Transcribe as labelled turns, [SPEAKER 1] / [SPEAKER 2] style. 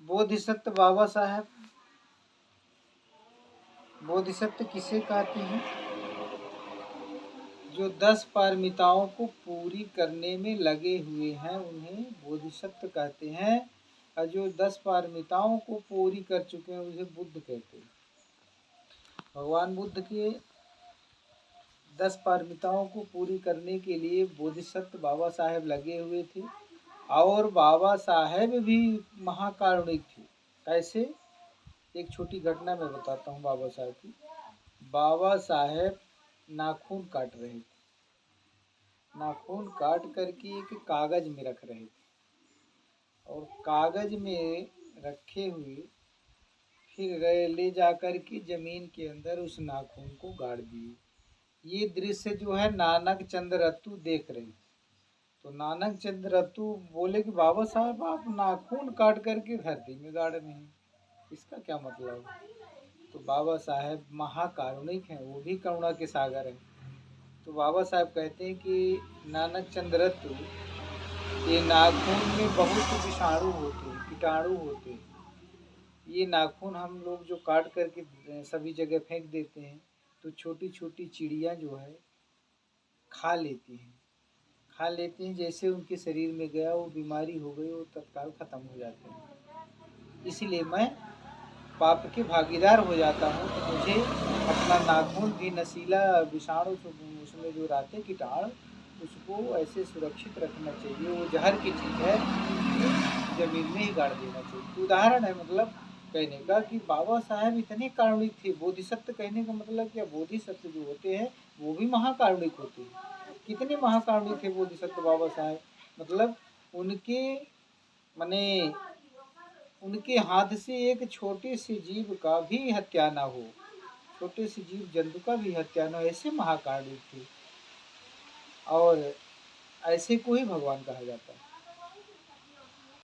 [SPEAKER 1] बोधिसत्व बाबा साहब, बोधिसत्व किसे कहते हैं? जो 10 पारमिताओं को पूरी करने में लगे हुए हैं उन्हें बोधिसत्व कहते हैं, और जो 10 पारमिताओं को पूरी कर चुके हैं उसे बुद्ध कहते हैं। भगवान बुद्ध के 10 पारमिताओं को पूरी करने के लिए बोधिसत्व बाबा साहेब लगे हुए थे, और बाबा साहेब भी महाकारुणिक थे। कैसे? एक छोटी घटना मैं बताता हूँ बाबा साहेब की। बाबा साहेब नाखून काट रहे थे, नाखून काट करके एक कागज में रख रहे थे, और कागज में रखे हुए फिर गए ले जाकर के जमीन के अंदर उस नाखून को गाड़ दिए। ये दृश्य जो है नानक चंद रत्तू देख रहे थे। तो नानक चंद रत्तू बोले कि बाबा साहब आप नाखून काट करके धरती में गाड़ रहे हैं, इसका क्या मतलब? तो बाबा साहेब महाकारुणिक हैं, वो भी करुणा के सागर हैं। तो बाबा साहेब कहते हैं कि नानक चंद रत्तू, ये नाखून में बहुत विषाणु होते हैं, कीटाणु होते हैं। ये नाखून हम लोग जो काट करके सभी जगह फेंक देते हैं, तो छोटी छोटी चिड़िया जो है खा लेती हैं, खा लेती हैं। जैसे उनके शरीर में गया वो बीमारी हो गई, वो तत्काल ख़त्म हो जाते हैं। इसीलिए मैं पाप के भागीदार हो जाता हूँ, तो मुझे अपना नाखून भी नशीला विषाणु उसमें जो रहते कीटाणु, उसको ऐसे सुरक्षित रखना चाहिए। वो जहर की चीज़ है, जमीन में ही गाड़ देना चाहिए। तो उदाहरण है मतलब कहने का कि बाबा साहेब इतने कारुणिक थे। बोधिसत्व कहने का मतलब क्या? बोधिसत्व जो होते हैं वो भी महाकारुणिक होते हैं। कितने महाकारुणिक थे बोधिसत्व बाबा साहेब? मतलब उनके माने उनके हाथ से एक छोटे से जीव का भी हत्या ना हो, छोटे से जीव जंतु का भी हत्या ना हो, ऐसे महाकारुणिक थे। और ऐसे को ही भगवान कहा जाता है।